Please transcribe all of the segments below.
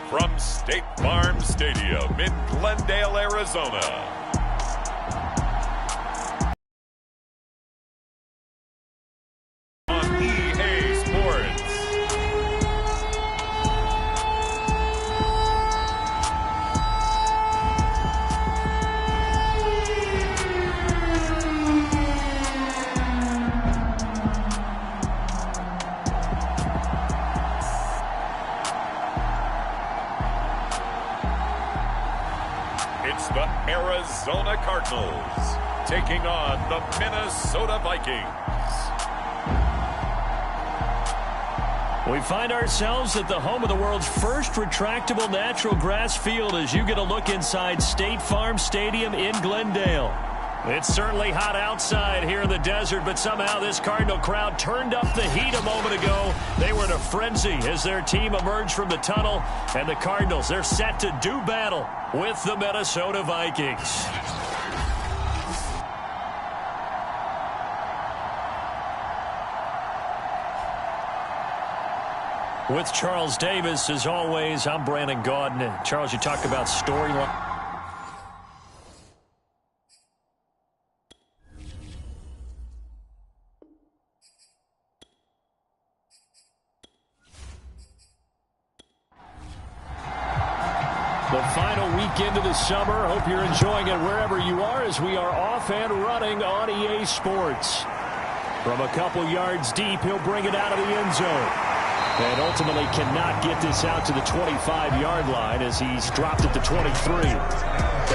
From State Farm Stadium in Glendale, Arizona, on EA Sports. It's the Arizona Cardinals taking on the Minnesota Vikings. We find ourselves at the home of the world's first retractable natural grass field as you get a look inside State Farm Stadium in Glendale. It's certainly hot outside here in the desert, but somehow this Cardinal crowd turned up the heat a moment ago. They were in a frenzy as their team emerged from the tunnel, and the Cardinals, they're set to do battle with the Minnesota Vikings. With Charles Davis, as always, I'm Brandon Gaudin. Charles, you talked about storyline. The final weekend of the summer. Hope you're enjoying it wherever you are as we are off and running on EA Sports. From a couple yards deep, he'll bring it out of the end zone. And ultimately cannot get this out to the 25-yard line as he's dropped it to 23.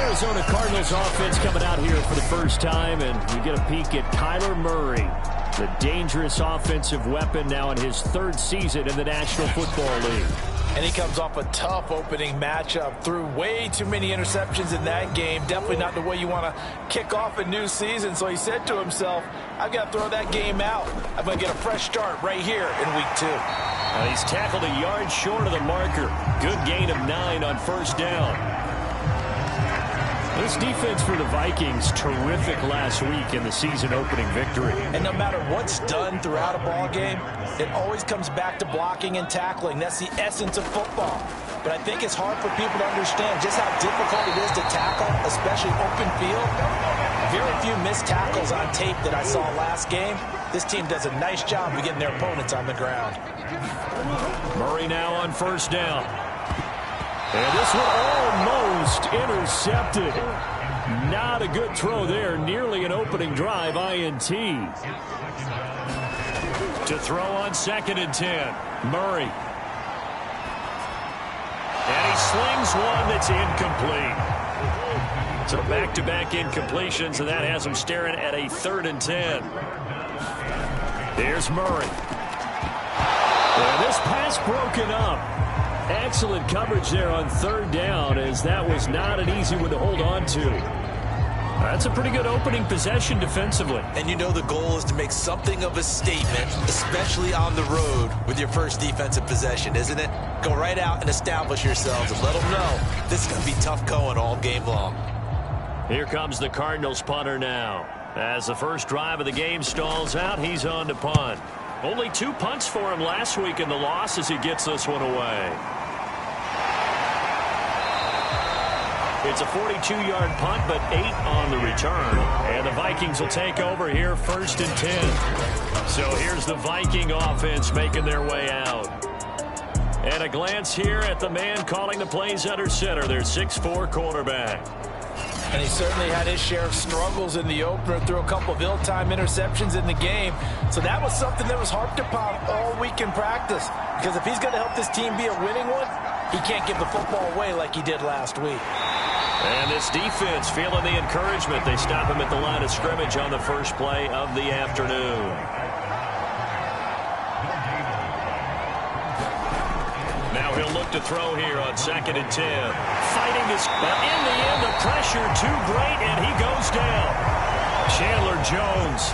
Arizona Cardinals offense coming out here for the first time, and we get a peek at Kyler Murray, the dangerous offensive weapon now in his third season in the National Football League. And he comes off a tough opening matchup. Threw way too many interceptions in that game. Definitely not the way you want to kick off a new season. So he said to himself, I've got to throw that game out. I'm going to get a fresh start right here in week 2. He's tackled a yard short of the marker. Good gain of 9 on first down. This defense for the Vikings, terrific last week in the season-opening victory. And no matter what's done throughout a ball game, it always comes back to blocking and tackling. That's the essence of football. But I think it's hard for people to understand just how difficult it is to tackle, especially open field. Very few missed tackles on tape that I saw last game. This team does a nice job of getting their opponents on the ground. Murray now on first down. And this one almost intercepted. Not a good throw there. Nearly an opening drive, INT. To throw on 2nd and 10. Murray. And he slings one that's incomplete. So back-to-back incompletions, and that has him staring at a 3rd and 10. There's Murray. And this pass broken up. Excellent coverage there on 3rd down, as that was not an easy one to hold on to. That's a pretty good opening possession defensively. And you know the goal is to make something of a statement, especially on the road with your first defensive possession, isn't it? Go right out and establish yourselves and let them know this is going to be tough going all game long. Here comes the Cardinals punter now. As the first drive of the game stalls out, he's on to punt. Only 2 punts for him last week in the loss as he gets this one away. It's a 42-yard punt, but 8 on the return. And the Vikings will take over here 1st and 10. So here's the Viking offense making their way out. And a glance here at the man calling the plays under center, their 6'4" quarterback. And he certainly had his share of struggles in the opener, threw a couple of ill-timed interceptions in the game. So that was something that was harped upon all week in practice. Because if he's going to help this team be a winning one, he can't give the football away like he did last week. And this defense feeling the encouragement. They stop him at the line of scrimmage on the first play of the afternoon. Now he'll look to throw here on 2nd and 10. Fighting this, but in the end, the pressure too great, and he goes down. Chandler Jones,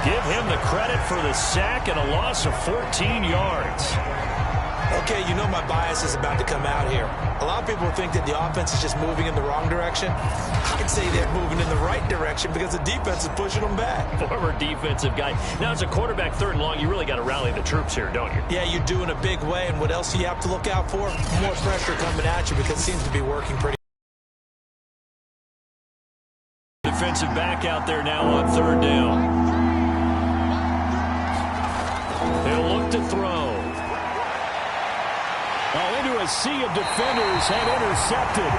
give him the credit for the sack and a loss of 14 yards. Okay, you know my bias is about to come out here. A lot of people think that the offense is just moving in the wrong direction. I'd say they're moving in the right direction because the defense is pushing them back. Former defensive guy. Now, as a quarterback, 3rd and long, you really got to rally the troops here, don't you? Yeah, you do in a big way. And what else do you have to look out for? More pressure coming at you because it seems to be working pretty. Defensive back out there now on 3rd down. He'll look to throw. Into a sea of defenders and intercepted.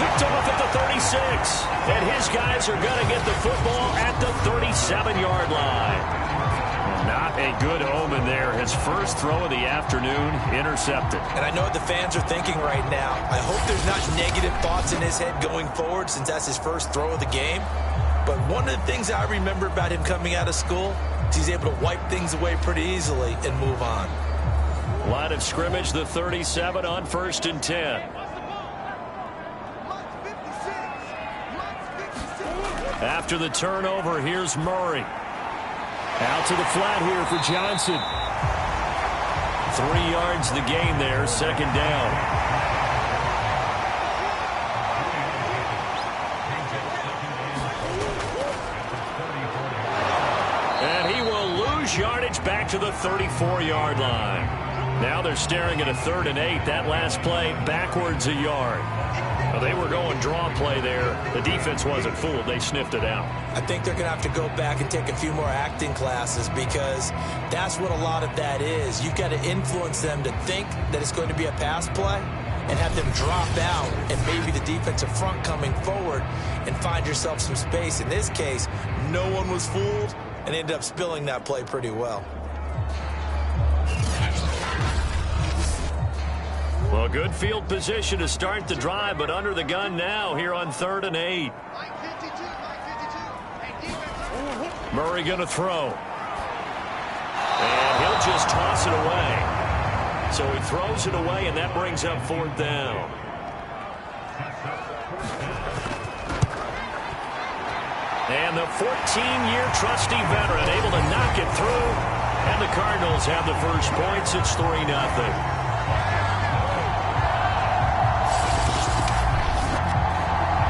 Picked off at the 36. And his guys are going to get the football at the 37-yard line. Not a good omen there. His first throw of the afternoon, intercepted. And I know what the fans are thinking right now. I hope there's not negative thoughts in his head going forward since that's his first throw of the game. But one of the things I remember about him coming out of school is he's able to wipe things away pretty easily and move on. Line of scrimmage, the 37 on 1st and 10. After the turnover, here's Murray. Out to the flat here for Johnson. 3 yards the gain there, 2nd down. And he will lose yardage back to the 34-yard line. Now they're staring at a 3rd and 8. That last play backwards a yard. Well, they were going draw play there. The defense wasn't fooled. They sniffed it out. I think they're going to have to go back and take a few more acting classes because that's what a lot of that is. You've got to influence them to think that it's going to be a pass play and have them drop out and maybe the defensive front coming forward and find yourself some space. In this case, no one was fooled and ended up spilling that play pretty well. Well, good field position to start the drive, but under the gun now here on 3rd and 8. Murray going to throw. And he'll just toss it away. So he throws it away, and that brings up 4th down. And the 14-year trusty veteran able to knock it through. And the Cardinals have the first points. It's 3-0.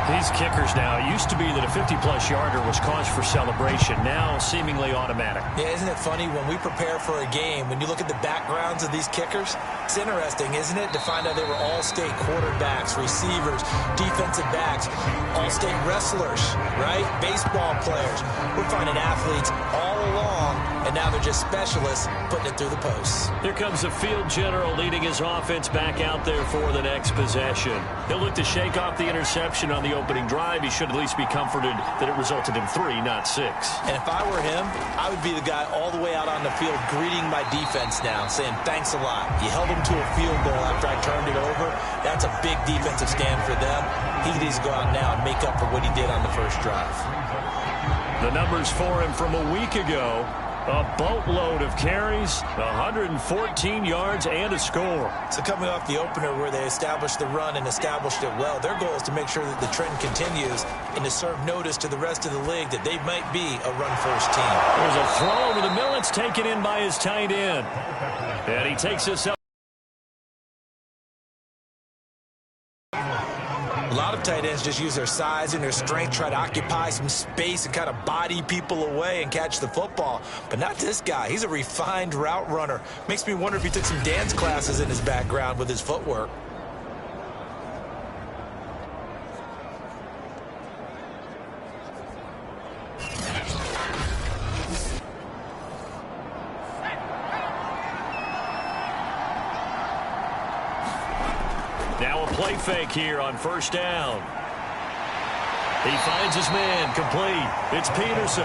These kickers now, it used to be that a 50-plus yarder was cause for celebration. Now, seemingly automatic. Yeah, isn't it funny? When we prepare for a game, when you look at the backgrounds of these kickers, it's interesting, isn't it, to find out they were all-state quarterbacks, receivers, defensive backs, all-state wrestlers, right? Baseball players. We're finding athletes all along, and now they're just specialists putting it through the posts. Here comes the field general leading his offense back out there for the next possession. He'll look to shake off the interception on the opening drive. He should at least be comforted that it resulted in 3, not 6. And if I were him, I would be the guy all the way out on the field greeting my defense now, saying thanks a lot. You held them to a field goal after I turned it over. That's a big defensive stand for them. He needs to go out now and make up for what he did on the first drive. The numbers for him from a week ago. A boatload of carries, 114 yards, and a score. So coming off the opener where they established the run and established it well, their goal is to make sure that the trend continues and to serve notice to the rest of the league that they might be a run-first team. There's a throw over the middle. It's taken in by his tight end. And he takes us up. A lot of tight ends just use their size and their strength, try to occupy some space and kind of body people away and catch the football. But not this guy. He's a refined route runner. Makes me wonder if he took some dance classes in his background with his footwork. Now a play fake here on 1st down. He finds his man, complete. It's Peterson.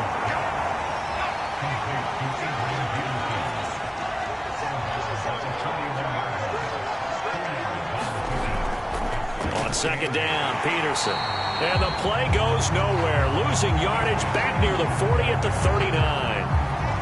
On 2nd down, Peterson. And the play goes nowhere. Losing yardage back near the 40 at the 39.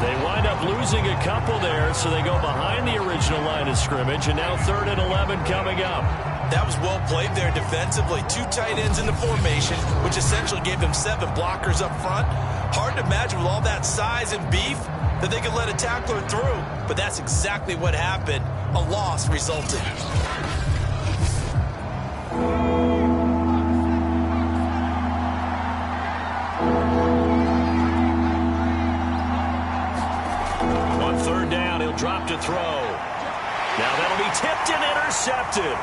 They wind up losing a couple there, so they go behind the original line of scrimmage, and now 3rd and 11 coming up. That was well played there defensively. 2 tight ends in the formation, which essentially gave them 7 blockers up front. Hard to imagine with all that size and beef that they could let a tackler through. But that's exactly what happened. A loss resulted. On 3rd down, he'll drop to throw. Now that'll be tipped and intercepted.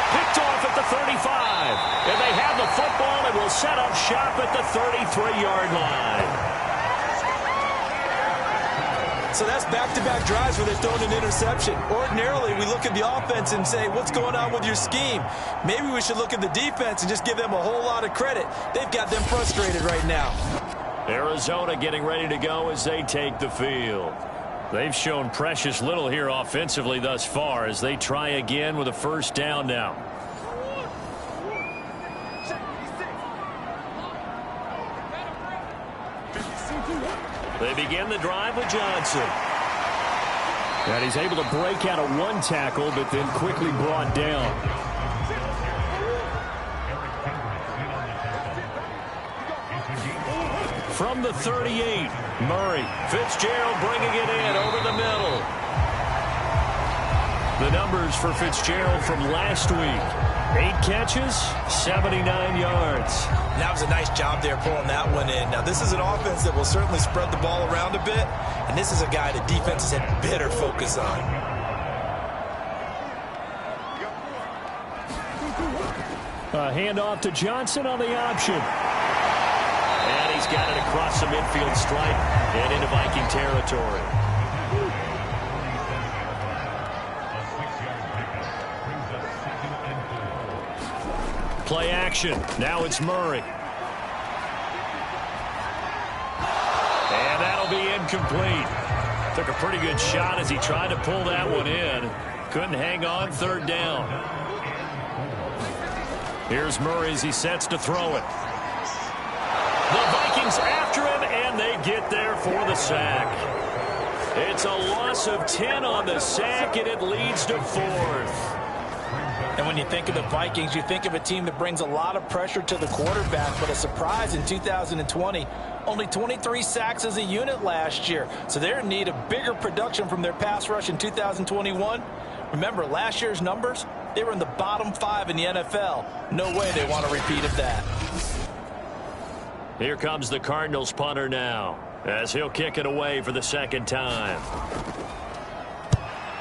Picked off at the 35. And they have the football and will set up shop at the 33-yard line. So that's back-to-back drives where they've thrown an interception. Ordinarily, we look at the offense and say, what's going on with your scheme? Maybe we should look at the defense and just give them a whole lot of credit. They've got them frustrated right now. Arizona getting ready to go as they take the field. They've shown precious little here offensively thus far as they try again with a 1st down now. They begin the drive with Johnson. And he's able to break out of 1 tackle, but then quickly brought down. From the 38, Murray. Fitzgerald bringing it in over the middle. The numbers for Fitzgerald from last week. 8 catches, 79 yards. That was a nice job there pulling that one in. Now, this is an offense that will certainly spread the ball around a bit, and this is a guy the defense has had better focus on. A handoff to Johnson on the option. And he's got it across the midfield stripe and into Viking territory. Play action. Now it's Murray. And that'll be incomplete. Took a pretty good shot as he tried to pull that one in. Couldn't hang on. 3rd down. Here's Murray as he sets to throw it. The Vikings after him, and they get there for the sack. It's a loss of 10 on the sack, and it leads to 4th. And when you think of the Vikings, you think of a team that brings a lot of pressure to the quarterback, but a surprise in 2020, only 23 sacks as a unit last year. So they're in need of bigger production from their pass rush in 2021. Remember, last year's numbers, they were in the bottom 5 in the NFL. No way they want a repeat of that. Here comes the Cardinals punter now, as he'll kick it away for the 2nd time.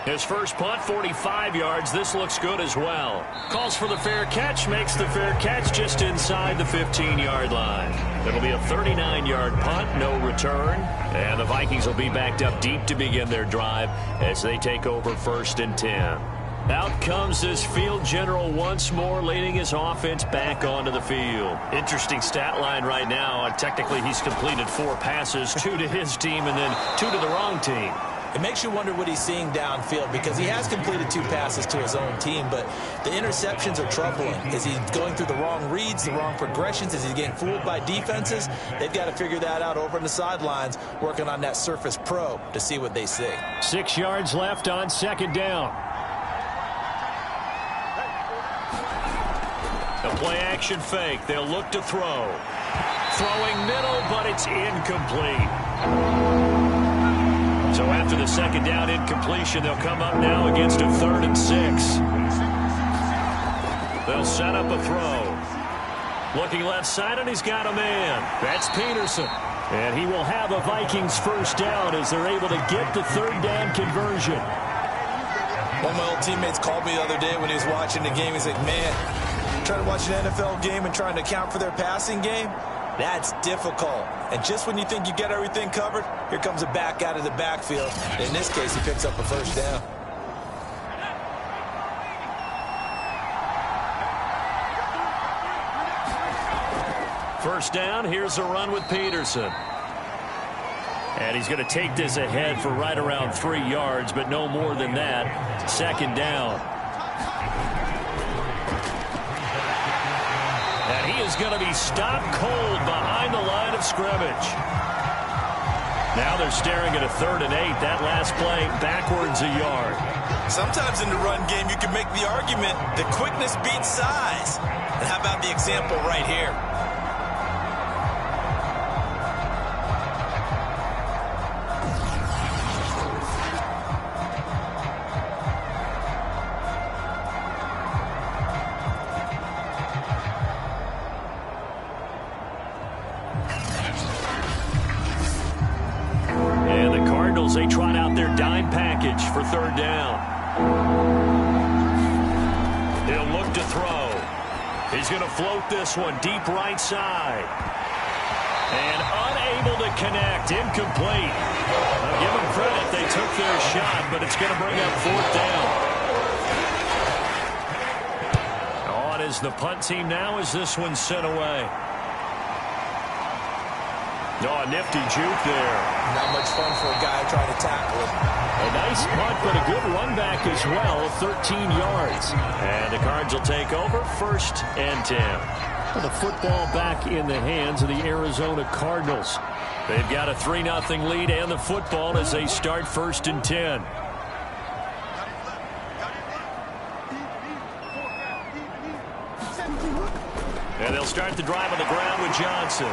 His first punt, 45 yards. This looks good as well. Calls for the fair catch, makes the fair catch just inside the 15-yard line. It'll be a 39-yard punt, no return. And the Vikings will be backed up deep to begin their drive as they take over 1st and 10. Out comes this field general once more, leading his offense back onto the field. Interesting stat line right now. Technically, he's completed 4 passes, 2 to his team and then 2 to the wrong team. It makes you wonder what he's seeing downfield because he has completed 2 passes to his own team, but the interceptions are troubling. Is he going through the wrong reads, the wrong progressions? Is he getting fooled by defenses? They've got to figure that out over on the sidelines, working on that Surface Pro to see what they see. 6 yards left on 2nd down. A play-action fake. They'll look to throw. Throwing middle, but it's incomplete. So after the 2nd down incompletion, they'll come up now against a 3rd and 6. They'll set up a throw. Looking left side, and he's got a man. That's Peterson. And he will have a Vikings 1st down as they're able to get the 3rd down conversion. One of my old teammates called me the other day when he was watching the game. He's like, man, trying to watch an NFL game and trying to account for their passing game, that's difficult. And just when you think you get everything covered, here comes a back out of the backfield. And in this case, he picks up a 1st down. First down, here's a run with Peterson. And he's going to take this ahead for right around 3 yards, but no more than that. 2nd down. And he is going to be stopped cold behind the line of scrimmage. Now they're staring at a 3rd and 8. That last play backwards a yard. Sometimes in the run game, you can make the argument that quickness beats size. And how about the example right here? They trot out their dime package for 3rd down. He'll look to throw. He's going to float this one deep right side. And unable to connect. Incomplete. I'll give them credit. They took their shot, but it's going to bring up 4th down. On is the punt team now as this one's sent away. Oh, a nifty juke there. Not much fun for a guy trying to tackle it. A nice punt, but a good run back as well, 13 yards. And the Cards will take over, 1st and 10. And the football back in the hands of the Arizona Cardinals. They've got a 3-0 lead and the football as they start 1st and 10. And they'll start the drive on the ground with Johnson.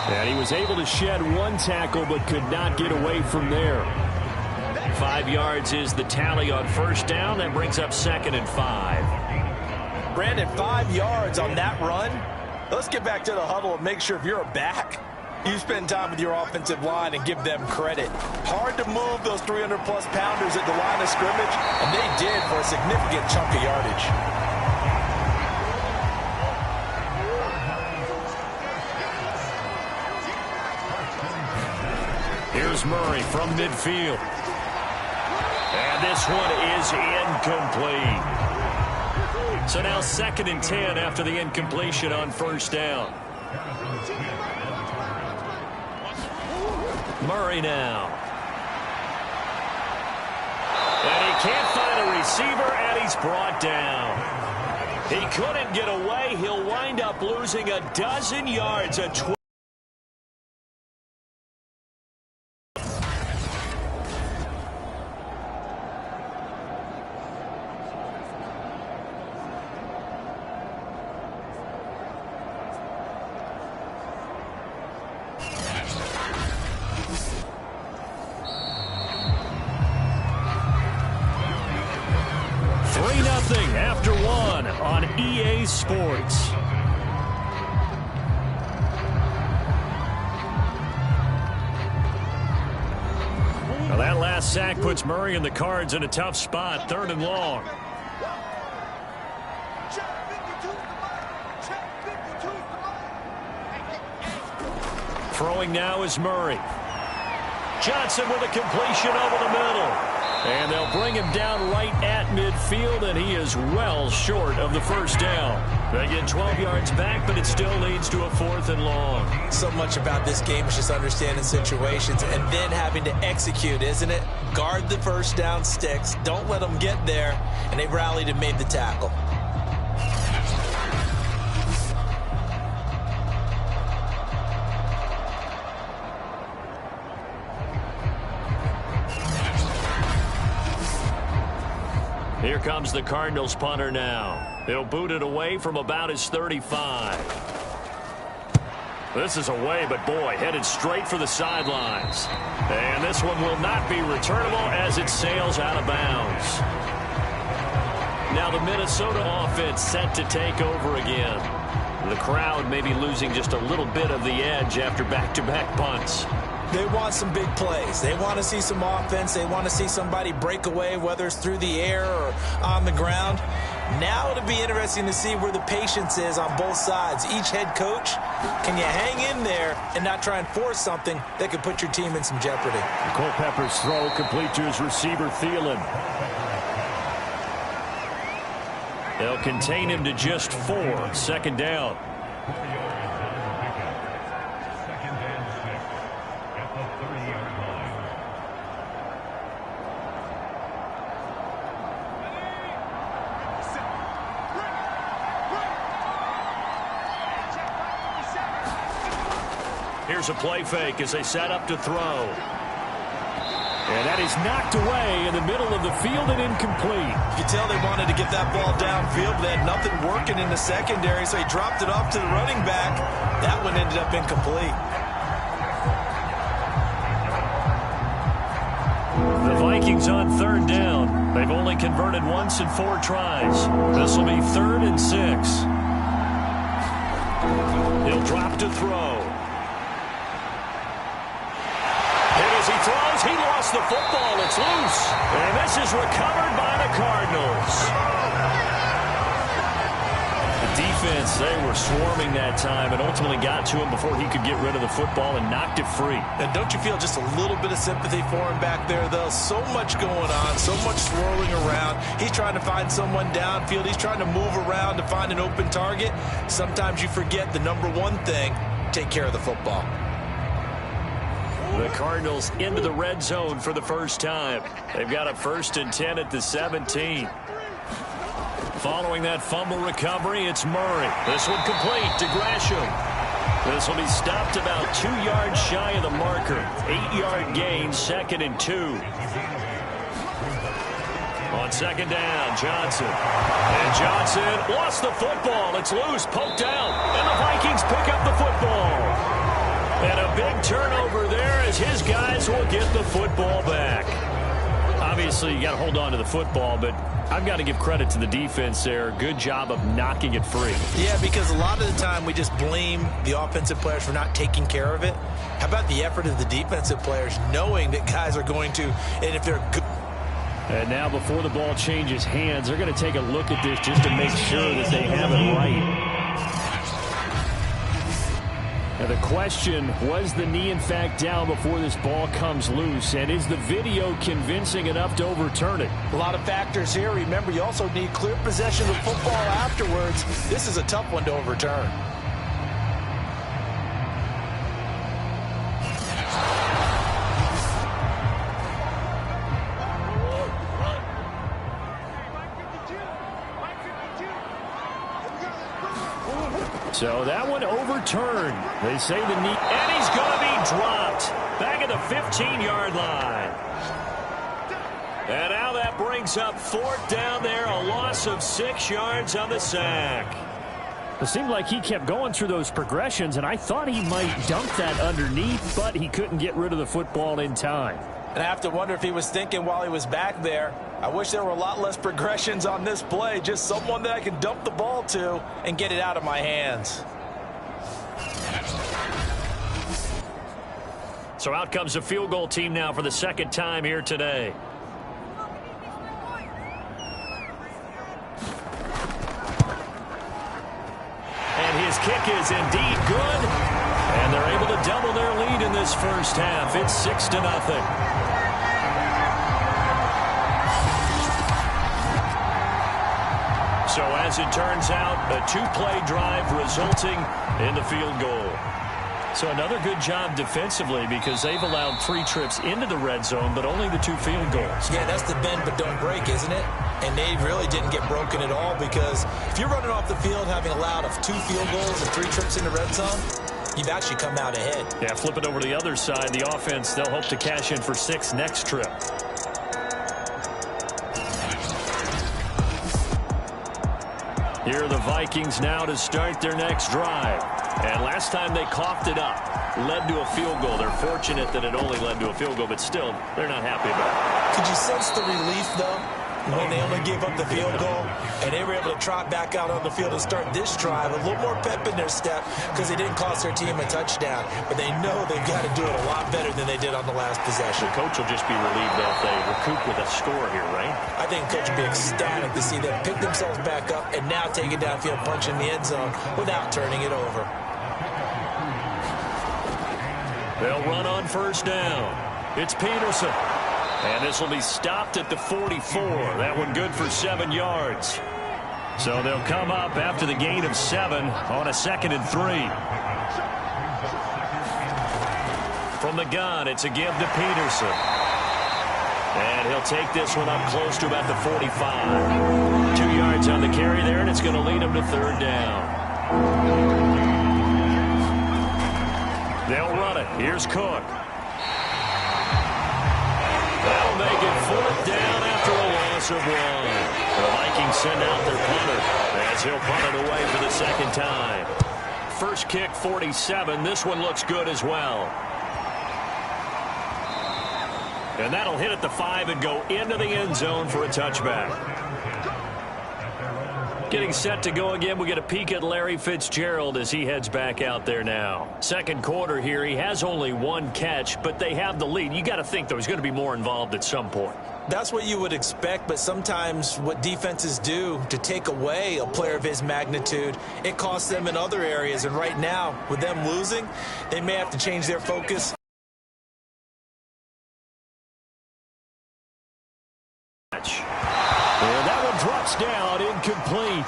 And he was able to shed 1 tackle but could not get away from there. 5 yards is the tally on 1st down. That brings up 2nd and 5. Brandon, 5 yards on that run. Let's get back to the huddle and make sure if you're a back, you spend time with your offensive line and give them credit. Hard to move those 300-plus pounders at the line of scrimmage, and they did for a significant chunk of yardage. Here's Murray from midfield. And this one is incomplete. So now 2nd and 10 after the incompletion on 1st down. Murray now. And he can't find a receiver, and he's brought down. He couldn't get away. He'll wind up losing a dozen yards. A 3-0 after 1 on EA Sports. Well, that last sack puts Murray and the Cards in a tough spot, 3rd and long. Throwing now is Murray. Johnson with a completion over the middle. And they'll bring him down right at midfield, and he is well short of the 1st down. They get 12 yards back, but it still leads to a 4th and long. So much about this game is just understanding situations and then having to execute, isn't it? Guard the 1st down sticks. Don't let them get there, and they rallied and made the tackle. Here comes the Cardinals punter now. He'll boot it away from about his 35. This is away, but boy, headed straight for the sidelines. And this one will not be returnable as it sails out of bounds. Now the Minnesota offense set to take over again. The crowd may be losing just a little bit of the edge after back-to-back punts. They want some big plays. They want to see some offense. They want to see somebody break away, whether it's through the air or on the ground. Now it'll be interesting to see where the patience is on both sides. Each head coach, can you hang in there and not try and force something that could put your team in some jeopardy? Culpepper's throw complete to his receiver, Thielen. They'll contain him to just 4. 2nd down. Here's a play fake as they set up to throw. And that is knocked away in the middle of the field and incomplete. You can tell they wanted to get that ball downfield, but they had nothing working in the secondary, so he dropped it off to the running back. That one ended up incomplete. The Vikings on third down. They've only converted once in 4 tries. This will be 3rd and 6. He'll drop to throw. As he throws, he lost the football. It's loose. And this is recovered by the Cardinals. The defense, they were swarming that time and ultimately got to him before he could get rid of the football and knocked it free. And don't you feel just a little bit of sympathy for him back there, though? So much going on, so much swirling around. He's trying to find someone downfield. He's trying to move around to find an open target. Sometimes you forget the number one thing, take care of the football. The Cardinals into the red zone for the first time. They've got a 1st and 10 at the 17. Following that fumble recovery, it's Murray. This one complete to Gresham. This will be stopped about 2 yards shy of the marker. 8-yard gain, 2nd and 2. On 2nd down, Johnson. And Johnson lost the football. It's loose, poked out. And the Vikings pick up the football. And a big turnover there as his guys will get the football back. Obviously, you got to hold on to the football, but I've got to give credit to the defense there. Good job of knocking it free. Yeah, because a lot of the time we just blame the offensive players for not taking care of it. How about the effort of the defensive players knowing that guys are going to, and if they're good. And now before the ball changes hands, they're going to take a look at this just to make sure that they have it right. Now the question, was the knee in fact down before this ball comes loose? And is the video convincing enough to overturn it? A lot of factors here. Remember, you also need clear possession of football afterwards. This is a tough one to overturn. So that one overturned. They say the knee, and he's going to be dropped back at the 15-yard line. And now that brings up 4th down there, a loss of 6 yards on the sack. It seemed like he kept going through those progressions, and I thought he might dump that underneath, but he couldn't get rid of the football in time. And I have to wonder if he was thinking while he was back there, I wish there were a lot less progressions on this play, just someone that I can dump the ball to and get it out of my hands. So out comes the field goal team now for the 2nd time here today. And his kick is indeed good. And they're able to double their lead in this first half. It's 6-0. So as it turns out, a 2-play drive resulting in the field goal. So another good job defensively because they've allowed 3 trips into the red zone, but only the 2 field goals. Yeah, that's the bend but don't break, isn't it? And they really didn't get broken at all because if you're running off the field having allowed 2 field goals and 3 trips in the red zone, you've actually come out ahead. Yeah, flip it over to the other side. The offense, they'll hope to cash in for 6 next trip. Here are the Vikings now to start their next drive. And last time they coughed it up, led to a field goal. They're fortunate that it only led to a field goal, but still, they're not happy about it. Could you sense the relief, though, when they only gave up the field goal and they were able to trot back out on the field and start this drive, a little more pep in their step because they didn't cost their team a touchdown, but they know they've got to do it a lot better than they did on the last possession. The coach will just be relieved though if they recoup with a score here, right? I think the coach will be ecstatic to see them pick themselves back up and now take it downfield, punch in the end zone without turning it over. They'll run on first down. It's Peterson. And this will be stopped at the 44. That one good for 7 yards. So they'll come up after the gain of 7 on a 2nd and 3. From the gun, it's a give to Peterson. And he'll take this one up close to about the 45. 2 yards on the carry there, and it's going to lead him to 3rd down. They'll run it. split. Here's Cook. That'll make it 4th down after a loss of 1. The Vikings send out their punter as he'll punt it away for the second time. First kick, 47. This one looks good as well. And that'll hit at the 5 and go into the end zone for a touchback. Getting set to go again, we get a peek at Larry Fitzgerald as he heads back out there now. Second quarter here, he has only 1 catch, but they have the lead. You got to think, though, he's going to be more involved at some point. That's what you would expect, but sometimes what defenses do to take away a player of his magnitude, it costs them in other areas. And right now, with them losing, they may have to change their focus. And that one drops down, incomplete.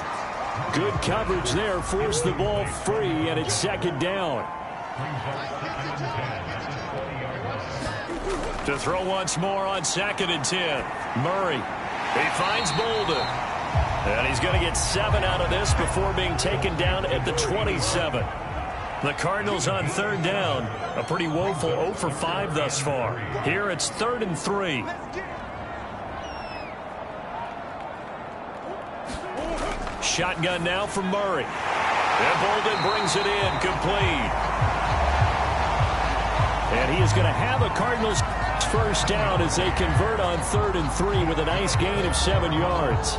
Good coverage there, forced the ball free, and it's second down. To throw once more on 2nd and 10. Murray. He finds Bolden. And he's going to get 7 out of this before being taken down at the 27. The Cardinals on 3rd down. A pretty woeful 0 for 5 thus far. Here it's 3rd and 3. Shotgun now from Murray. And Bolden brings it in, complete. And he is going to have a Cardinals first down as they convert on 3rd and 3 with a nice gain of 7 yards.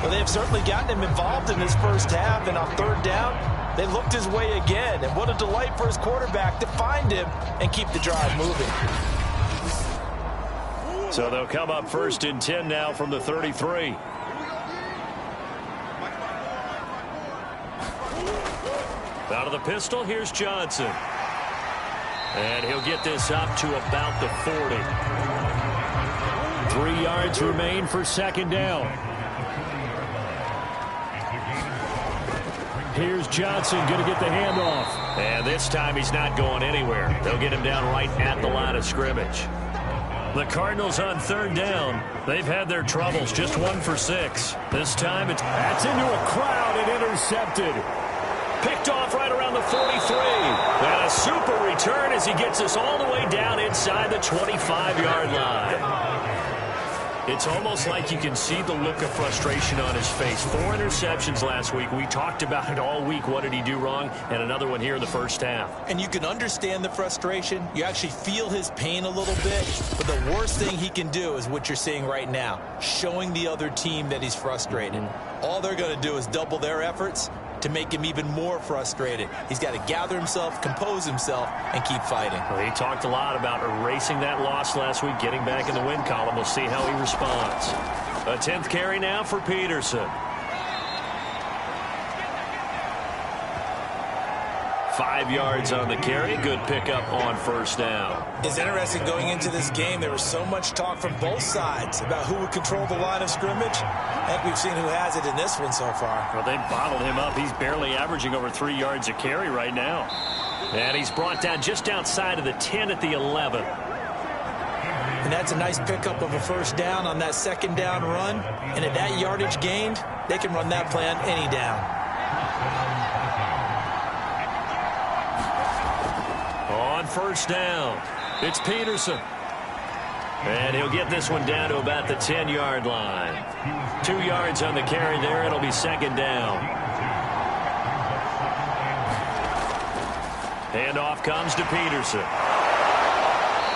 Well, they've certainly gotten him involved in this first half, and on 3rd down, they looked his way again. And what a delight for his quarterback to find him and keep the drive moving. So they'll come up 1st and 10 now from the 33. Out of the pistol, here's Johnson. And he'll get this up to about the 40. 3 yards remain for 2nd down. Here's Johnson going to get the handoff. And this time he's not going anywhere. They'll get him down right at the line of scrimmage. The Cardinals on 3rd down. They've had their troubles, just 1 for 6. This time that's into a crowd and intercepted. Picked off right around the 43. And a super return as he gets us all the way down inside the 25-yard line. It's almost like you can see the look of frustration on his face. 4 interceptions last week. We talked about it all week. What did he do wrong? And another one here in the first half. And you can understand the frustration. You actually feel his pain a little bit. But the worst thing he can do is what you're seeing right now, showing the other team that he's frustrated. All they're going to do is double their efforts to make him even more frustrated. He's got to gather himself, compose himself, and keep fighting. Well, he talked a lot about erasing that loss last week, getting back in the win column. We'll see how he responds. A 10th carry now for Peterson. 5 yards on the carry. Good pickup on 1st down. It's interesting going into this game. There was so much talk from both sides about who would control the line of scrimmage. I think we've seen who has it in this one so far. Well, they bottled him up. He's barely averaging over 3 yards a carry right now. And he's brought down just outside of the 10 at the 11. And that's a nice pickup of a 1st down on that 2nd down run. And at that yardage gained, they can run that play on any down. On 1st down, it's Peterson. And he'll get this one down to about the 10-yard line. 2 yards on the carry there. It'll be 2nd down. Handoff comes to Peterson.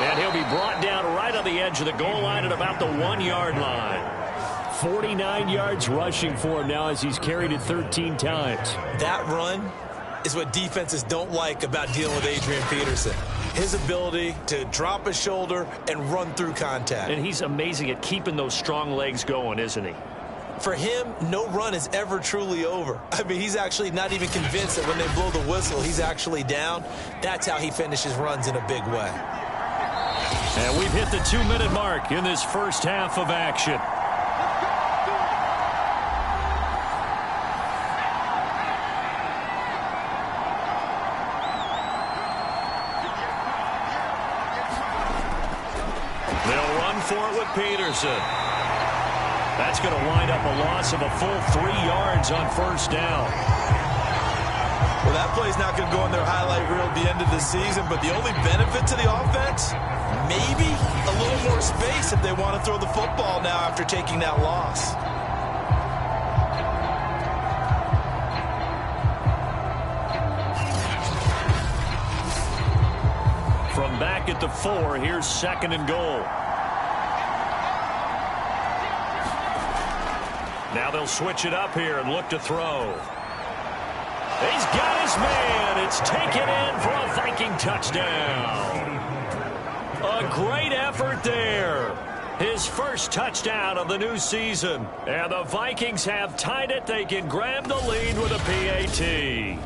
And he'll be brought down right on the edge of the goal line at about the 1-yard line. 49 yards rushing for him now as he's carried it 13 times. That run is what defenses don't like about dealing with Adrian Peterson. His ability to drop his shoulder and run through contact. And he's amazing at keeping those strong legs going, isn't he? For him, no run is ever truly over. I mean, he's actually not even convinced that when they blow the whistle, he's actually down. That's how he finishes runs in a big way. And we've hit the 2-minute mark in this first half of action. They'll run for it with Peterson. That's going to wind up a loss of a full 3 yards on 1st down. Well, that play's not going to go in their highlight reel at the end of the season, but the only benefit to the offense, maybe a little more space if they want to throw the football now after taking that loss. From back at the 4, here's 2nd and goal. Now they'll switch it up here and look to throw. He's got his man. It's taken in for a Viking touchdown. A great effort there. His first touchdown of the new season. And the Vikings have tied it. They can grab the lead with a PAT.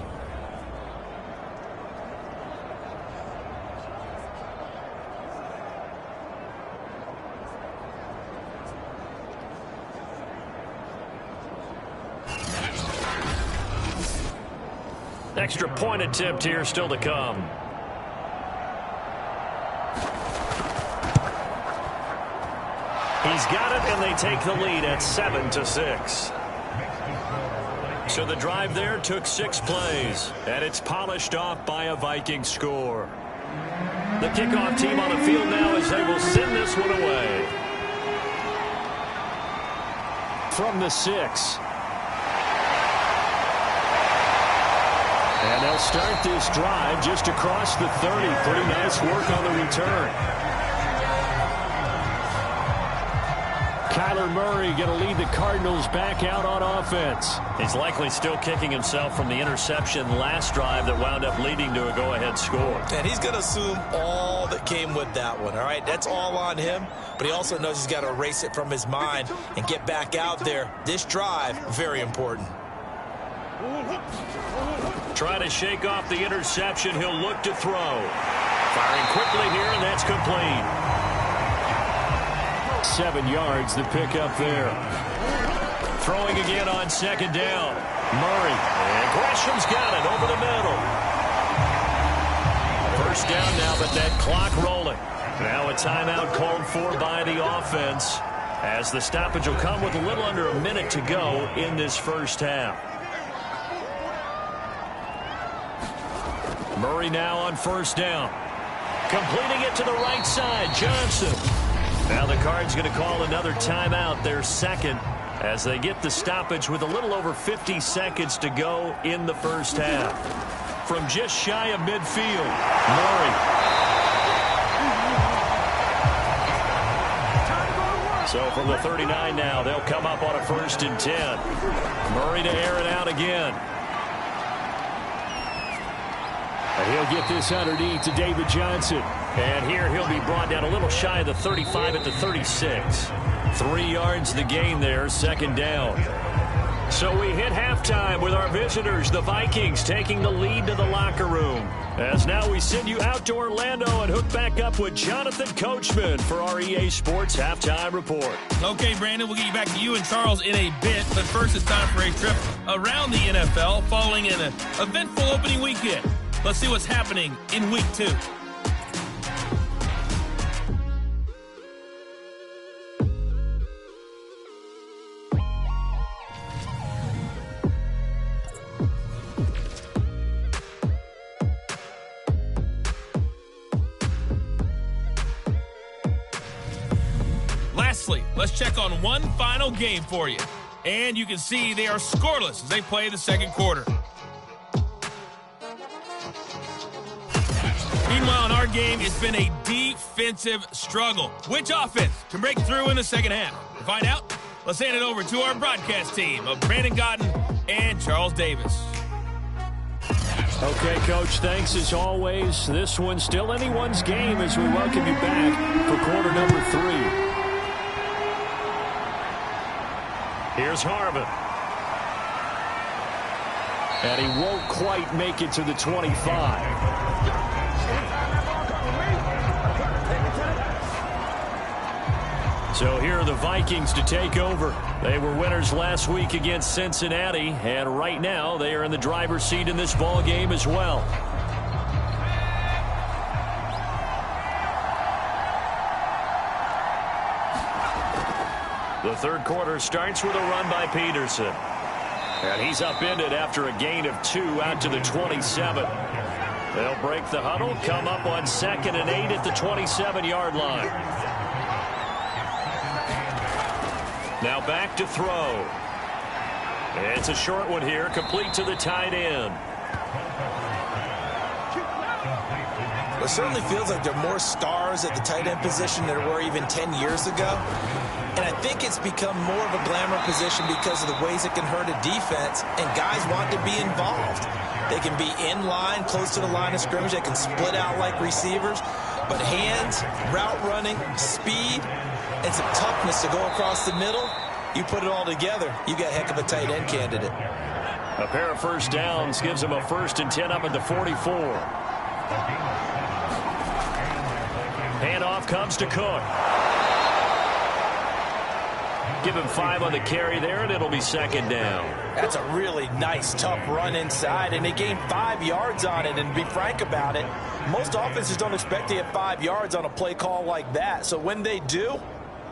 Extra point attempt here still to come. He's got it, and they take the lead at 7-6. So the drive there took 6 plays, and it's polished off by a Viking score. The kickoff team on the field now as they will send this one away. From the 6. And they'll start this drive just across the 30. Pretty nice work on the return. Kyler Murray going to lead the Cardinals back out on offense. He's likely still kicking himself from the interception last drive that wound up leading to a go-ahead score. And he's going to assume all that came with that one, all right? That's all on him, but he also knows he's got to erase it from his mind and get back out there. This drive, very important. Trying to shake off the interception. He'll look to throw. Firing quickly here, and that's complete. 7 yards, the pickup there. Throwing again on 2nd down. Murray. And Gresham's got it over the middle. 1st down now, but that clock rolling. Now a timeout called for by the offense, as the stoppage will come with a little under a minute to go in this first half. Murray now on 1st down. Completing it to the right side, Johnson. Now the Cards going to call another timeout, their 2nd, as they get the stoppage with a little over 50 seconds to go in the first half. From just shy of midfield, Murray. So from the 39 now, they'll come up on a 1st and 10. Murray to air it out again. And he'll get this underneath to David Johnson. And here he'll be brought down a little shy of the 35 at the 36. 3 yards the gain there, 2nd down. So we hit halftime with our visitors, the Vikings, taking the lead to the locker room. As now we send you out to Orlando and hook back up with Jonathan Coachman for our EA Sports Halftime Report. Okay, Brandon, we'll get you back to you and Charles in a bit. But first, it's time for a trip around the NFL following an eventful opening weekend. Let's see what's happening in Week 2. Lastly, let's check on one final game for you. And you can see they are scoreless as they play the 2nd quarter. Meanwhile, in our game, it's been a defensive struggle. Which offense can break through in the 2nd half? To find out, let's hand it over to our broadcast team of Brandon Godden and Charles Davis. Okay, Coach, thanks as always. This one's still anyone's game as we welcome you back for quarter number 3. Here's Harvin. And he won't quite make it to the 25. So here are the Vikings to take over. They were winners last week against Cincinnati, and right now they are in the driver's seat in this ball game as well. The 3rd quarter starts with a run by Peterson. And he's upended after a gain of 2 out to the 27. They'll break the huddle, come up on 2nd and 8 at the 27-yard line. Now back to throw. It's a short one here, complete to the tight end. It certainly feels like there are more stars at the tight end position than there were even 10 years ago. And I think it's become more of a glamour position because of the ways it can hurt a defense, and guys want to be involved. They can be in line, close to the line of scrimmage. They can split out like receivers. But hands, route running, speed, and some toughness to go across the middle, you put it all together, you got a heck of a tight end candidate. A pair of first downs gives them a 1st and 10 up at the 44. Handoff comes to Cook. Give him 5 on the carry there, and it'll be 2nd down. That's a really nice, tough run inside, and they gained 5 yards on it. And to be frank about it, most offenses don't expect to get 5 yards on a play call like that. So when they do,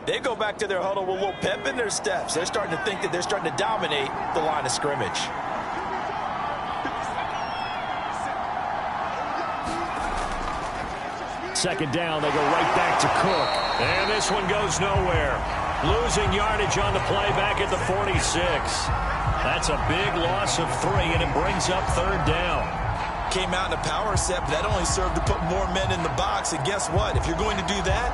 they go back to their huddle with a little pep in their steps. They're starting to think that they're starting to dominate the line of scrimmage. Second down, they go right back to Cook. And this one goes nowhere. Losing yardage on the play back at the 46. That's a big loss of 3, and it brings up 3rd down. Came out in a power set, but that only served to put more men in the box. And guess what? If you're going to do that,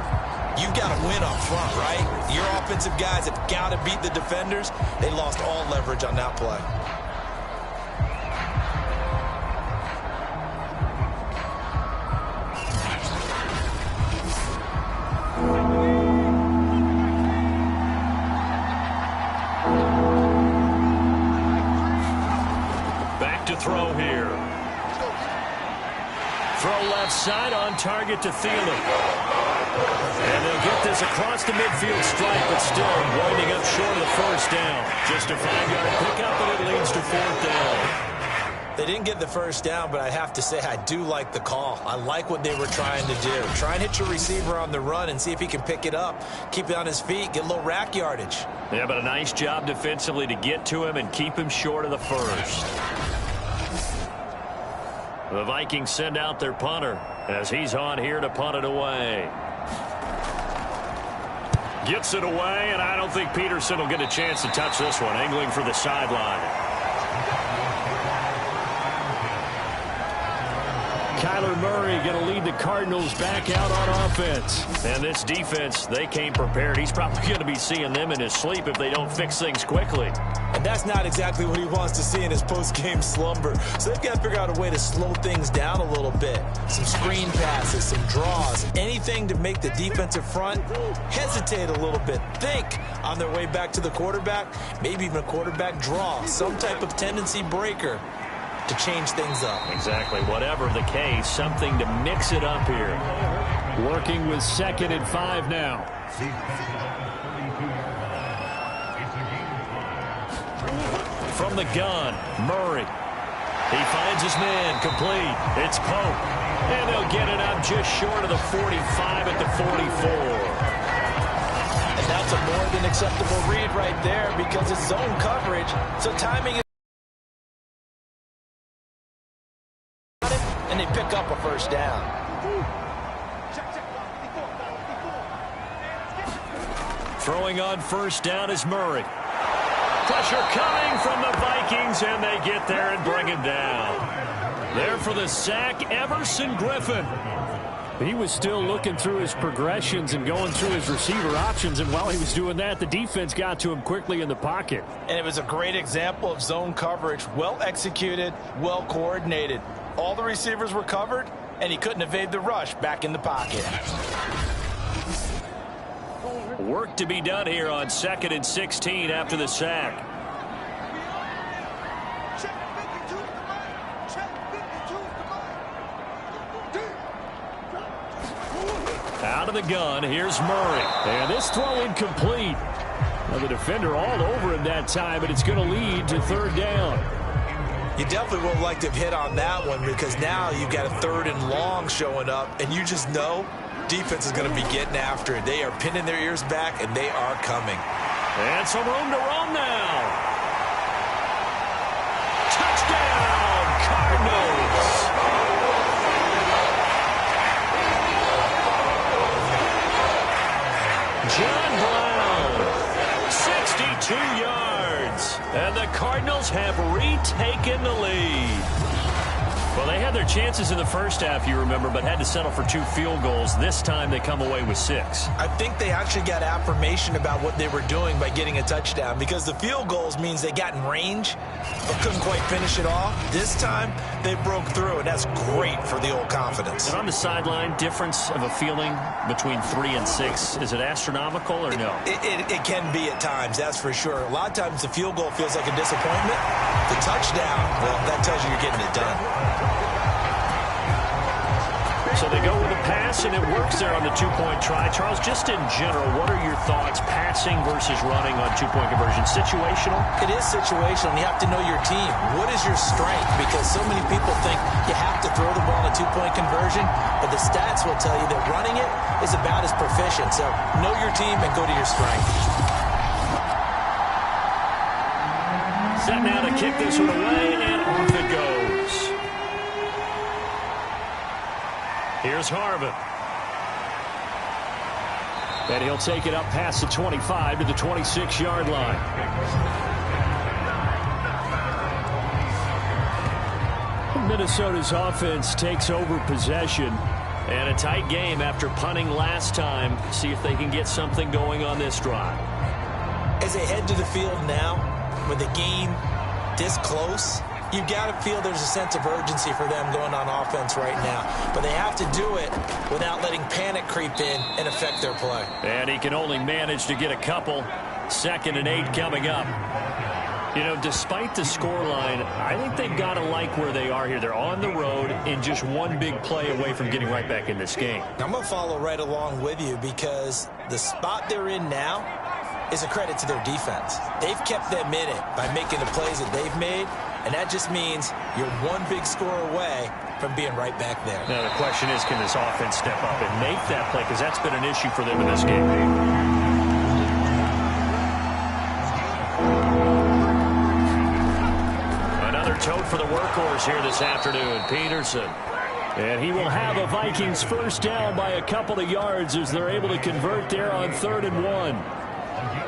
you've got to win up front, right? Your offensive guys have got to beat the defenders. They lost all leverage on that play. Throw here. Throw left side on target to Thielen. And they'll get this across the midfield stripe, but still winding up short of the 1st down. Just a 5-yard pickup, and it leads to 4th down. They didn't get the 1st down, but I have to say I do like the call. I like what they were trying to do. Try and hit your receiver on the run and see if he can pick it up. Keep it on his feet, get a little rack yardage. Yeah, but a nice job defensively to get to him and keep him short of the 1st. The Vikings send out their punter as he's on here to punt it away. Gets it away, and I don't think Peterson will get a chance to touch this one. Angling for the sideline. Kyler Murray going to lead the Cardinals back out on offense. And this defense, they came prepared. He's probably going to be seeing them in his sleep if they don't fix things quickly. And that's not exactly what he wants to see in his post-game slumber. So they've got to figure out a way to slow things down a little bit. Some screen passes, some draws, anything to make the defensive front hesitate a little bit. Think on their way back to the quarterback, maybe even a quarterback draw, some type of tendency breaker to change things up. Exactly. Whatever the case, something to mix it up here. Working with 2nd and 5 now. From the gun, Murray. He finds his man, complete. It's Pope. And they'll get it up just short of the 45 at the 44. And that's a more than acceptable read right there because it's zone coverage. So timing is and they pick up a 1st down. Throwing on 1st down is Murray. Pressure coming from the Vikings, and they get there and bring him down. There for the sack, Everson Griffin. He was still looking through his progressions and going through his receiver options, and while he was doing that, the defense got to him quickly in the pocket. And it was a great example of zone coverage. Well executed, well coordinated. All the receivers were covered, and he couldn't evade the rush back in the pocket. Work to be done here on 2nd and 16 after the sack. Out of the gun, here's Murray. And this throw incomplete. Now the defender all over him that time, but it's going to lead to 3rd down. You definitely would have liked to have hit on that one because now you've got a 3rd and long showing up, and you just know defense is going to be getting after it. They are pinning their ears back, and they are coming. And some room to run now. John Brown, 62 yards. And the Cardinals have retaken the lead. Well, they had their chances in the first half, you remember, but had to settle for 2 field goals. This time they come away with 6. I think they actually got affirmation about what they were doing by getting a touchdown, because the field goals means they got in range but couldn't quite finish it off. This time they broke through, and that's great for the old confidence. And on the sideline, difference of a feeling between 3 and 6, is it astronomical or no? It can be at times, that's for sure. A lot of times the field goal feels like a disappointment. The touchdown, well, that tells you you're getting it done. So they go with a pass, and it works there on the 2-point try. Charles, just in general, what are your thoughts passing versus running on 2-point conversion? Situational? It is situational. You have to know your team. What is your strength? Because so many people think you have to throw the ball in a 2-point conversion, but the stats will tell you that running it is about as proficient. So know your team and go to your strength. Set now to kick this one away, and off it goes. Here's Harvin. And he'll take it up past the 25 to the 26-yard line. Minnesota's offense takes over possession. And a tight game after punting last time. See if they can get something going on this drive. As they head to the field now, with the game this close, you've got to feel there's a sense of urgency for them going on offense right now. But they have to do it without letting panic creep in and affect their play. And he can only manage to get a couple. 2nd and 8 coming up. You know, despite the scoreline, I think they've got to like where they are here. They're on the road and just one big play away from getting right back in this game. I'm going to follow right along with you, because the spot they're in now is a credit to their defense. They've kept them in it by making the plays that they've made. And that just means you're one big score away from being right back there. Now, the question is, can this offense step up and make that play? Because that's been an issue for them in this game. Another tote for the workhorse here this afternoon, Peterson. And he will have a Vikings first down by a couple of yards as they're able to convert there on 3rd and 1.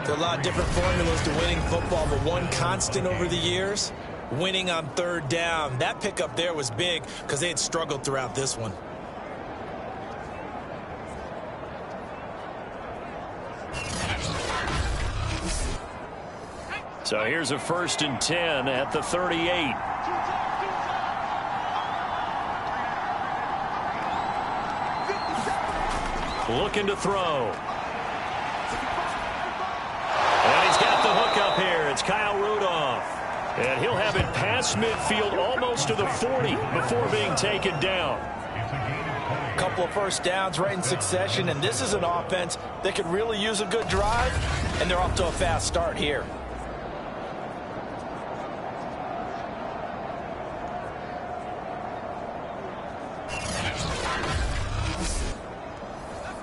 There are a lot of different formulas to winning football, but one constant over the years, winning on 3rd down. That pickup there was big because they had struggled throughout this one. So here's a 1st and 10 at the 38. Looking to throw. And he's got the hook up here. It's Kyle Rudolph. And he'll have it past midfield almost to the 40 before being taken down. A couple of first downs right in succession, and this is an offense that could really use a good drive, and they're off to a fast start here.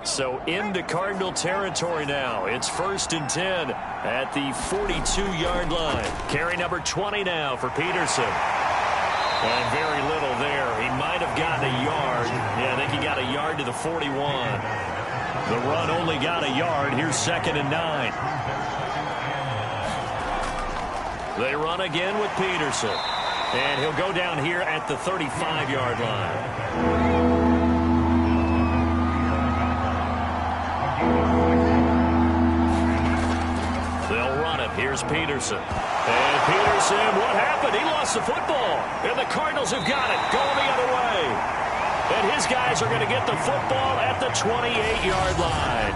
So into Cardinal territory now. It's 1st and 10 at the 42-yard line. Carry number 20 now for Peterson. And very little there. He might have gotten a yard. Yeah, I think he got a yard to the 41. The run only got a yard. Here's 2nd and 9. They run again with Peterson. And he'll go down here at the 35-yard line. Here's Peterson. And Peterson, what happened? He lost the football. And the Cardinals have got it. Going the other way. And his guys are going to get the football at the 28-yard line.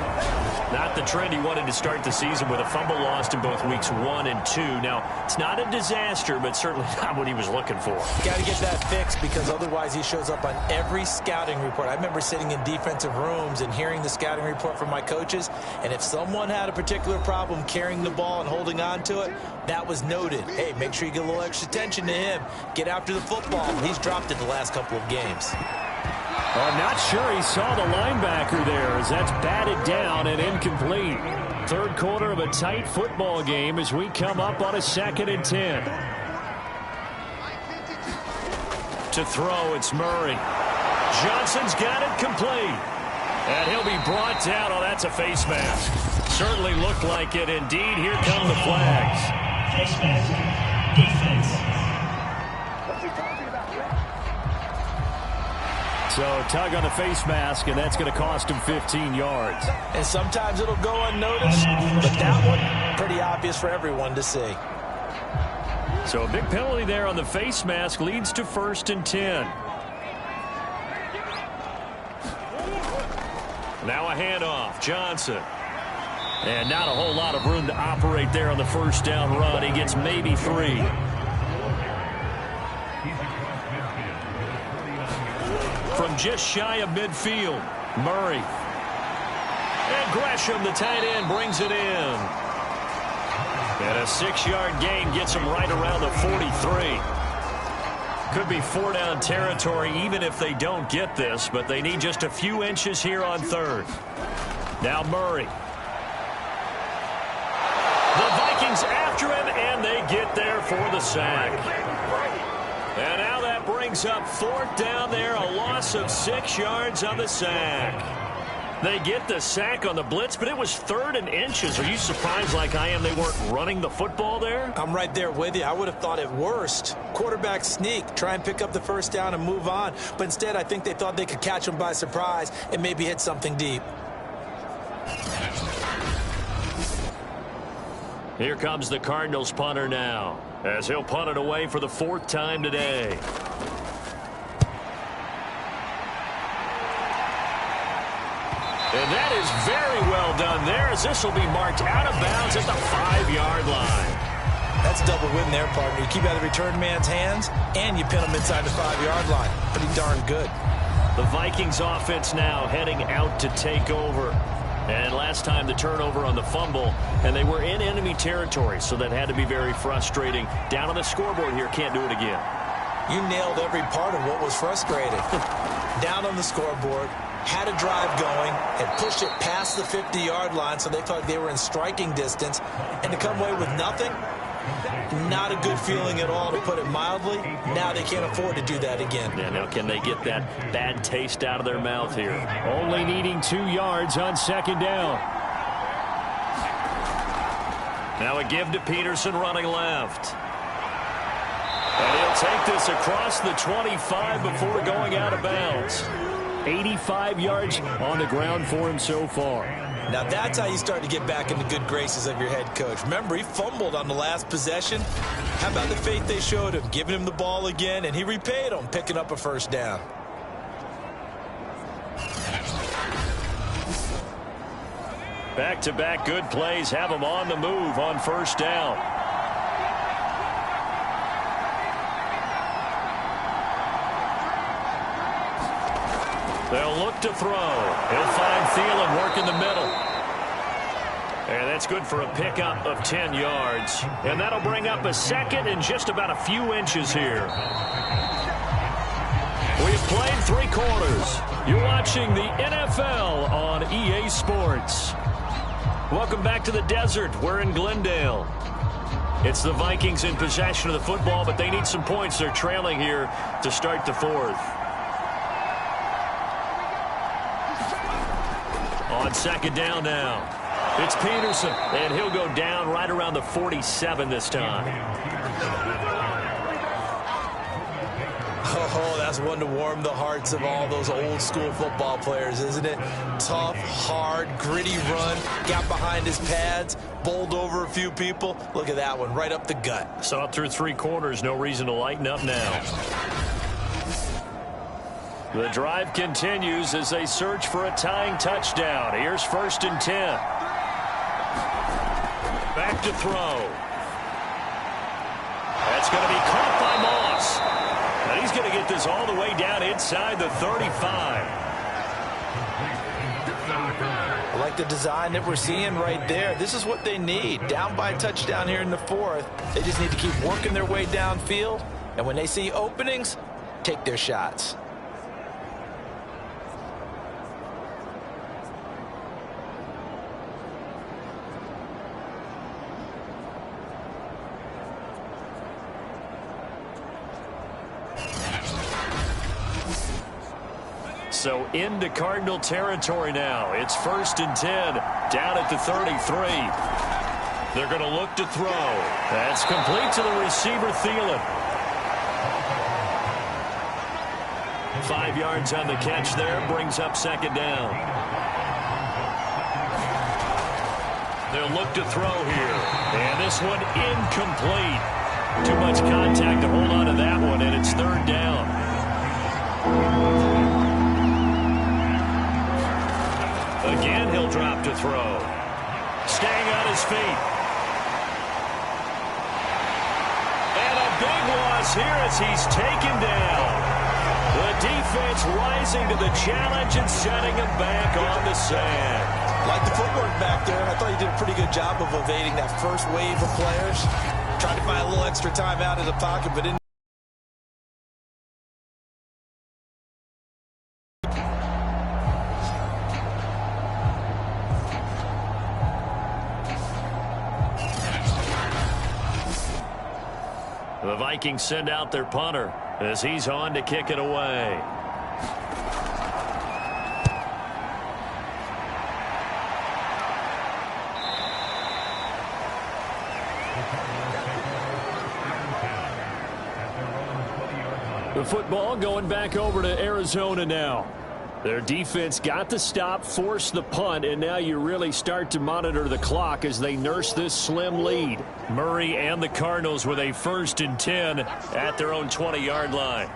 Not the trend he wanted to start the season, with a fumble lost in both weeks 1 and 2. Now, it's not a disaster, but certainly not what he was looking for. Got to get that fixed, because otherwise he shows up on every scouting report. I remember sitting in defensive rooms and hearing the scouting report from my coaches, and if someone had a particular problem carrying the ball and holding on to it, that was noted. Hey, make sure you get a little extra attention to him. Get after the football. He's dropped it the last couple of games. I'm not sure he saw the linebacker there, as that's batted down and incomplete. 3rd quarter of a tight football game as we come up on a 2nd and 10. To throw, it's Murray. Johnson's got it complete. And he'll be brought down. Oh, that's a face mask. Certainly looked like it. Indeed, here come the flags. Face mask. Defense. So tug on the face mask, and that's going to cost him 15 yards. And sometimes it'll go unnoticed, but that one, pretty obvious for everyone to see. So a big penalty there on the face mask leads to 1st and 10. Now a handoff. Johnson. And not a whole lot of room to operate there on the first down run. He gets maybe 3. From just shy of midfield, Murray. And Gresham, the tight end, brings it in. And a 6-yard gain gets him right around the 43. Could be 4-down territory even if they don't get this, but they need just a few inches here on 3rd. Now Murray. The Vikings after him, and they get there for the sack. And now that brings up 4th down there, a loss of 6 yards on the sack. They get the sack on the blitz, but it was 3rd and inches. Are you surprised like I am they weren't running the football there? I'm right there with you. I would have thought at worst, quarterback sneak, try and pick up the first down and move on. But instead, I think they thought they could catch him by surprise and maybe hit something deep. Here comes the Cardinals punter now, as he'll punt it away for the 4th time today. And that is very well done there, as this will be marked out of bounds at the 5-yard line. That's a double win there, partner. You keep out of the return man's hands, and you pin him inside the 5-yard line. Pretty darn good. The Vikings offense now heading out to take over. And last time the turnover on the fumble, and they were in enemy territory, so that had to be very frustrating. Down on the scoreboard here, can't do it again. You nailed every part of what was frustrating. Down on the scoreboard, had a drive going, had pushed it past the 50-yard line, so they thought they were in striking distance, and to come away with nothing, not a good feeling at all, to put it mildly. Now they can't afford to do that again. Yeah, now can they get that bad taste out of their mouth here? Only needing 2 yards on 2nd down. Now a give to Peterson running left. And he'll take this across the 25 before going out of bounds. 85 yards on the ground for him so far. Now that's how you start to get back in the good graces of your head coach. Remember, he fumbled on the last possession. How about the faith they showed him, giving him the ball again, and he repaid them, picking up a 1st down. Back-to-back good plays have him on the move on 1st down. They'll look to throw. He'll find Thielen working the middle. And that's good for a pickup of 10 yards. And that'll bring up a 2nd and just about a few inches here. We've played 3 quarters. You're watching the NFL on EA Sports. Welcome back to the desert. We're in Glendale. It's the Vikings in possession of the football, but they need some points. They're trailing here to start the 4th. On 2nd down now, it's Peterson, and he'll go down right around the 47 this time. Oh, that's one to warm the hearts of all those old-school football players, isn't it? Tough, hard, gritty run, got behind his pads, bowled over a few people. Look at that one, right up the gut. Saw it through 3 quarters, no reason to lighten up now. The drive continues as they search for a tying touchdown. Here's 1st and 10. Back to throw. That's going to be caught by Moss. And he's going to get this all the way down inside the 35. I like the design that we're seeing right there. This is what they need. Down by a touchdown here in the 4th. They just need to keep working their way downfield. And when they see openings, take their shots. So into Cardinal territory now. It's 1st and 10, down at the 33. They're going to look to throw. That's complete to the receiver, Thielen. 5 yards on the catch there, brings up 2nd down. They'll look to throw here. And this one incomplete. Too much contact to hold on to that one, and it's 3rd down. Again, he'll drop to throw. Staying on his feet. And a big loss here as he's taken down. The defense rising to the challenge and setting him back on the sand. Like the footwork back there, and I thought he did a pretty good job of evading that first wave of players. Tried to find a little extra time out of the pocket, but didn't. The Vikings send out their punter as he's on to kick it away. The football going back over to Arizona now. Their defense got the stop, forced the punt, and now you really start to monitor the clock as they nurse this slim lead. Murray and the Cardinals with a 1st and 10 at their own 20-yard line.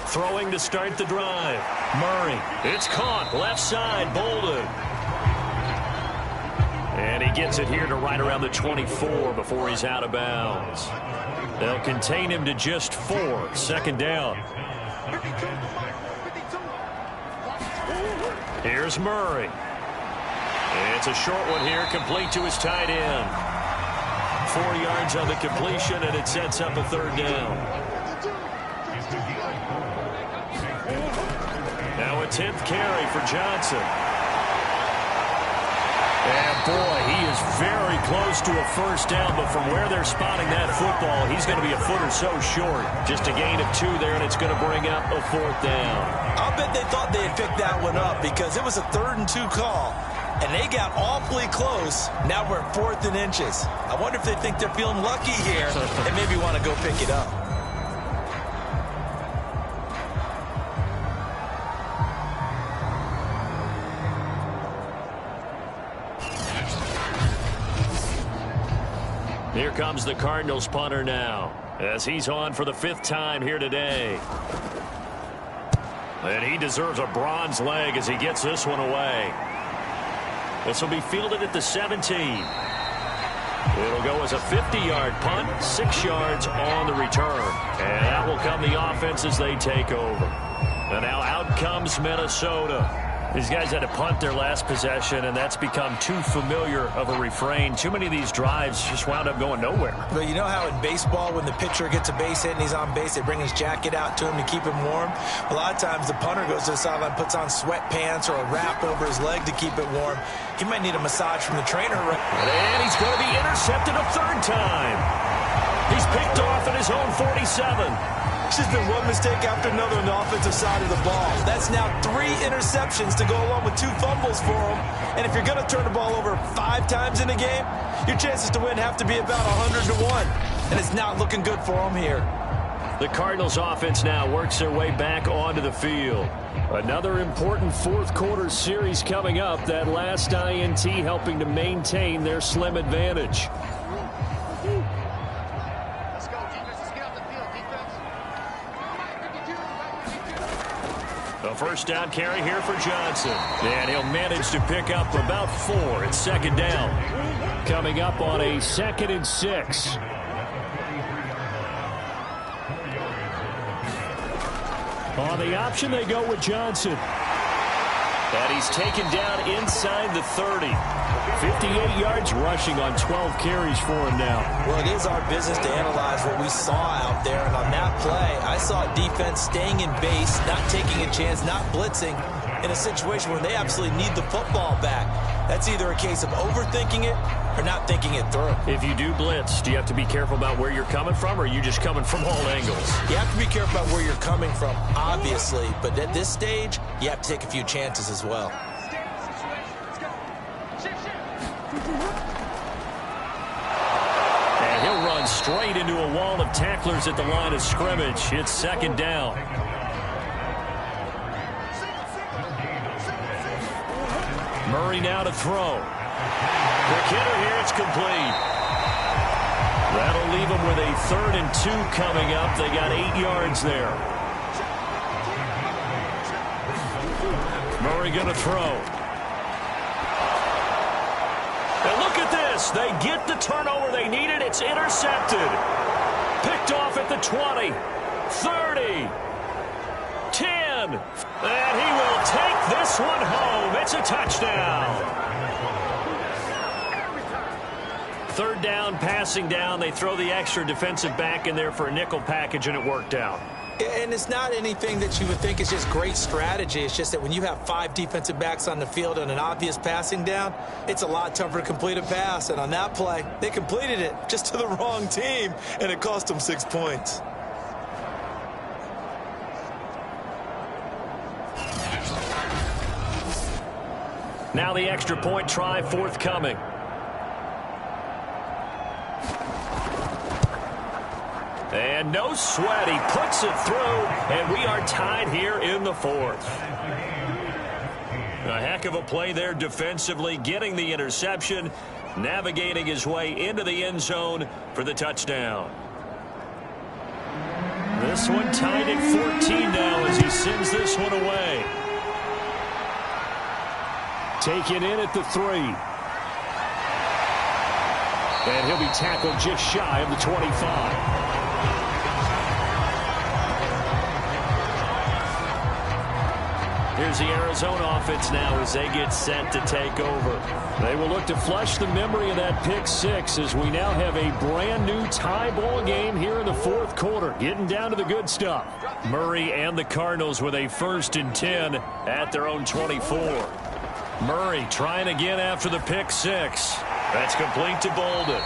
Throwing to start the drive. Murray. It's caught. Left side. Bolden. And he gets it here to right around the 24 before he's out of bounds. They'll contain him to just 4. 2nd down. Here's Murray. It's a short one here, complete to his tight end. 4 yards on the completion, and it sets up a 3rd down. Now a 10th carry for Johnson. And boy, he is very close to a 1st down, but from where they're spotting that football, he's going to be a foot or so short. Just a gain of 2 there, and it's going to bring up a 4th down. I'll bet they thought they had picked that one up because it was a 3rd and 2 call, and they got awfully close. Now we're at 4th and inches. I wonder if they think they're feeling lucky here and maybe want to go pick it up. Here comes the Cardinals punter now as he's on for the 5th time here today. And he deserves a bronze leg as he gets this one away. This will be fielded at the 17. It'll go as a 50-yard punt, 6 yards on the return. And that will come the offense as they take over. And now out comes Minnesota. These guys had to punt their last possession, and that's become too familiar of a refrain. Too many of these drives just wound up going nowhere. But you know how in baseball, when the pitcher gets a base hit and he's on base, they bring his jacket out to him to keep him warm? A lot of times the punter goes to the sideline, puts on sweatpants or a wrap over his leg to keep it warm. He might need a massage from the trainer. And he's going to be intercepted a 3rd time. He's picked off at his own 47. It's just been one mistake after another on the offensive side of the ball. That's now 3 interceptions to go along with 2 fumbles for him. And if you're going to turn the ball over 5 times in a game, your chances to win have to be about 100 to 1. And it's not looking good for him here. The Cardinals offense now works their way back onto the field. Another important 4th quarter series coming up. That last INT helping to maintain their slim advantage. A 1st down carry here for Johnson. And he'll manage to pick up about 4. It's 2nd down. Coming up on a 2nd and 6. On the option, they go with Johnson. And he's taken down inside the 30. 58 yards rushing on 12 carries for him now. Well, it is our business to analyze what we saw out there. And on that play, I saw defense staying in base, not taking a chance, not blitzing. in a situation where they absolutely need the football back. That's either a case of overthinking it or not thinking it through. If you do blitz, do you have to be careful about where you're coming from, or are you just coming from all angles? You have to be careful about where you're coming from, obviously, but at this stage, you have to take a few chances as well. And he'll run straight into a wall of tacklers at the line of scrimmage. It's second down. Murray now to throw. Quick hitter here, it's complete. That'll leave them with a 3rd and 2 coming up. They got 8 yards there. Murray going to throw. And look at this. They get the turnover they needed. It's intercepted. Picked off at the 20, 30, 10. And he will take this one home. It's a touchdown. 3rd down, passing down. They throw the extra defensive back in there for a nickel package, and it worked out. And it's not anything that you would think is just great strategy. It's just that when you have 5 defensive backs on the field on an obvious passing down, it's a lot tougher to complete a pass. And on that play, they completed it just to the wrong team, and it cost them 6 points. Now the extra point try forthcoming. And no sweat. He puts it through, and we are tied here in the 4th. A heck of a play there defensively, getting the interception, navigating his way into the end zone for the touchdown. This one tied at 14 now as he sends this one away. Taken in at the 3. And he'll be tackled just shy of the 25. Here's the Arizona offense now as they get set to take over. They will look to flush the memory of that pick 6 as we now have a brand new tie ball game here in the 4th quarter. Getting down to the good stuff. Murray and the Cardinals with a 1st and 10 at their own 24. Murray trying again after the pick 6. That's complete to Bolden.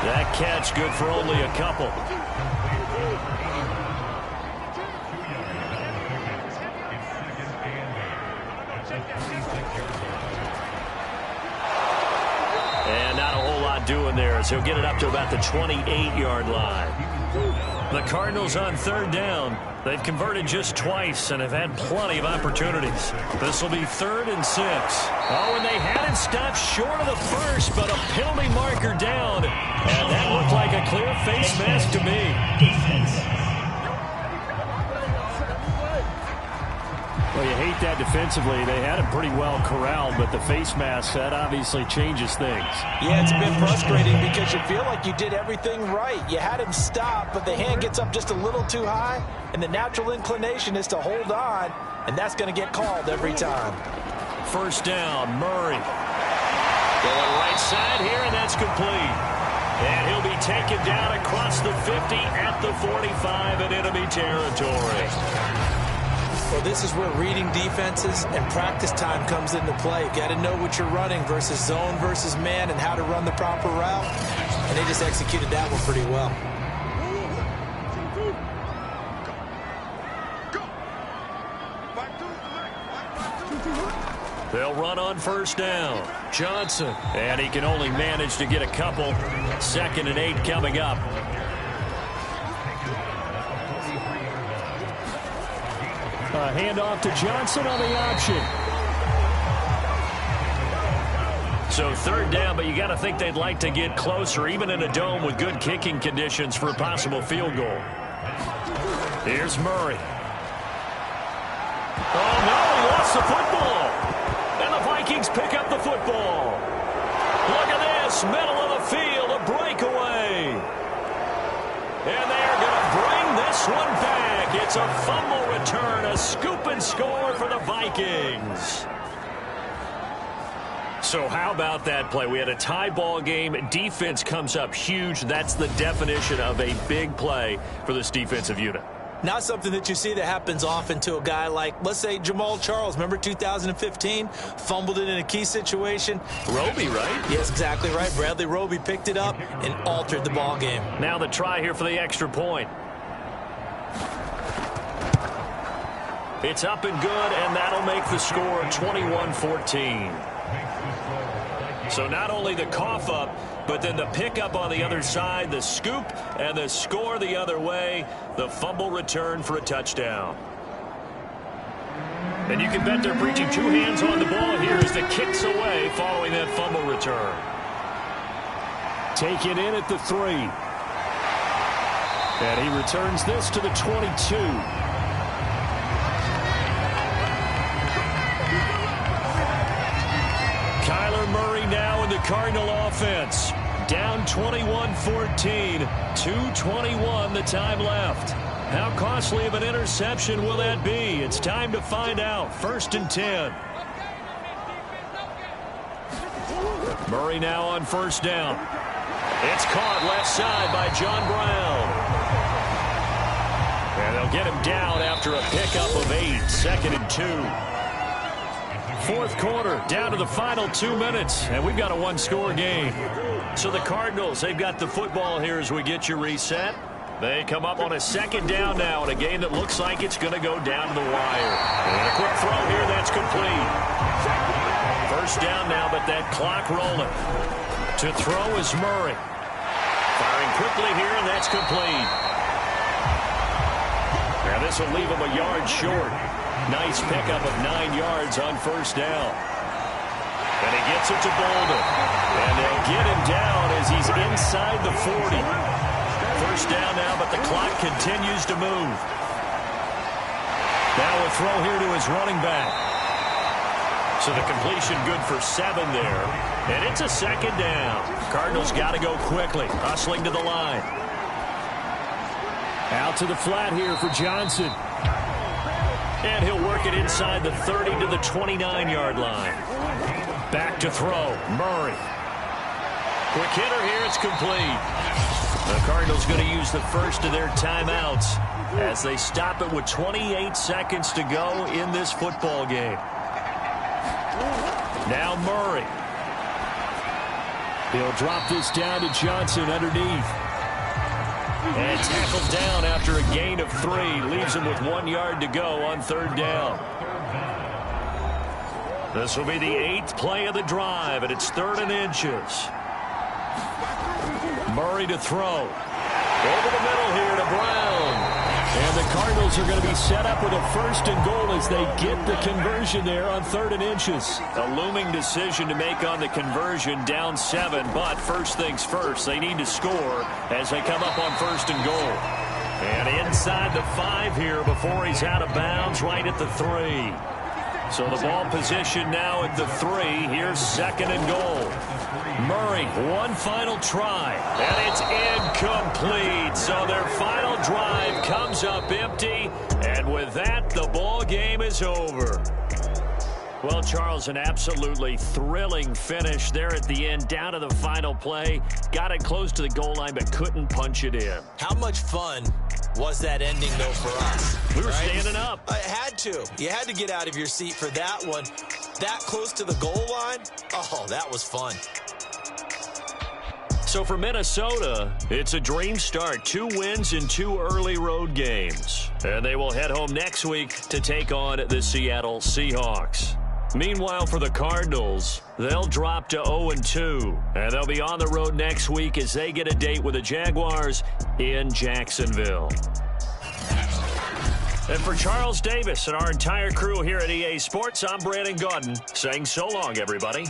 That catch good for only a couple. And not a whole lot doing there as he'll get it up to about the 28-yard line. The Cardinals on 3rd down. They've converted just twice and have had plenty of opportunities. This will be 3rd and 6. Oh, and they had it stopped short of the 1st, but a penalty marker down. And that looked like a clear face mask to me. Defense. Well, you hate that defensively. They had it pretty well corralled, but the face mask, that obviously changes things. Yeah, it's a bit frustrating because you feel like you did everything right. You had him stop, but the hand gets up just a little too high, and the natural inclination is to hold on, and that's going to get called every time. 1st down, Murray. Going right side here, and that's complete. And he'll be taken down across the 50 at the 45 in enemy territory. Well, this is where reading defenses and practice time comes into play. You've got to know what you're running versus zone versus man and how to run the proper route. And they just executed that one pretty well. They'll run on 1st down. Johnson. And he can only manage to get a couple. 2nd and 8 coming up. A handoff to Johnson on the option. So 3rd down, but you got to think they'd like to get closer, even in a dome with good kicking conditions for a possible field goal. Here's Murray. Oh, no, he lost the football. And the Vikings pick up the football. Look at this, middle of the field, a breakaway. And they are going to bring this one back. It's a fumble return, a scoop and score for the Vikings. So how about that play? We had a tie ball game. Defense comes up huge. That's the definition of a big play for this defensive unit. Not something that you see that happens often to a guy like, let's say, Jamal Charles. Remember 2015? Fumbled it in a key situation. Roby, right? Yes, exactly right. Bradley Roby picked it up and altered the ball game. Now the try here for the extra point. It's up and good, and that'll make the score 21-14. So not only the cough up, but then the pickup on the other side, the scoop, and the score the other way, the fumble return for a touchdown. And you can bet they're preaching two hands on the ball here as the kick's away following that fumble return. Taken in at the 3. And he returns this to the 22. Kyler Murray now in the Cardinal offense. Down 21-14. 2:21 the time left. How costly of an interception will that be? It's time to find out. 1st and 10. Murray now on 1st down. It's caught left side by John Brown. And they'll get him down after a pickup of 8. 2nd and 2. 4th quarter, down to the final 2 minutes, and we've got a one-score game. So the Cardinals, they've got the football here as we get you reset. They come up on a 2nd down now in a game that looks like it's going to go down to the wire. And a quick throw here, that's complete. 1st down now, but that clock rolling. To throw is Murray. Firing quickly here, and that's complete. Now this will leave him a yard short. Nice pickup of 9 yards on 1st down. And he gets it to Bolden. And they'll get him down as he's inside the 40. 1st down now, but the clock continues to move. Now a throw here to his running back. So the completion good for 7 there. And it's a 2nd down. Cardinals got to go quickly. Hustling to the line. Out to the flat here for Johnson. And he'll work it inside the 30 to the 29-yard line. Back to throw. Murray. Quick hitter here. It's complete. The Cardinals going to use the first of their timeouts as they stop it with 28 seconds to go in this football game. Now Murray. He'll drop this down to Johnson underneath. And tackled down after a gain of 3. Leaves him with 1 yard to go on 3rd down. This will be the 8th play of the drive, and it's 3rd and inches. Murray to throw. Over the middle here to Brown. And the Cardinals are going to be set up with a 1st and goal as they get the conversion there on 3rd and inches. A looming decision to make on the conversion, down 7. But first things first, they need to score as they come up on 1st and goal. And inside the 5 here before he's out of bounds, right at the 3. So the ball position now at the 3. Here's 2nd and goal. Murray, one final try, and it's incomplete. So their final drive comes up empty, and with that, the ball game is over. Well, Charles, an absolutely thrilling finish there at the end, down to the final play. Got it close to the goal line, but couldn't punch it in. How much fun was that ending, though, for us? We were standing up. I had to. You had to get out of your seat for that one. That close to the goal line? Oh, that was fun. So for Minnesota, it's a dream start. 2 wins in 2 early road games. And they will head home next week to take on the Seattle Seahawks. Meanwhile, for the Cardinals, they'll drop to 0-2. And they'll be on the road next week as they get a date with the Jaguars in Jacksonville. And for Charles Davis and our entire crew here at EA Sports, I'm Brandon Gaudin saying so long, everybody.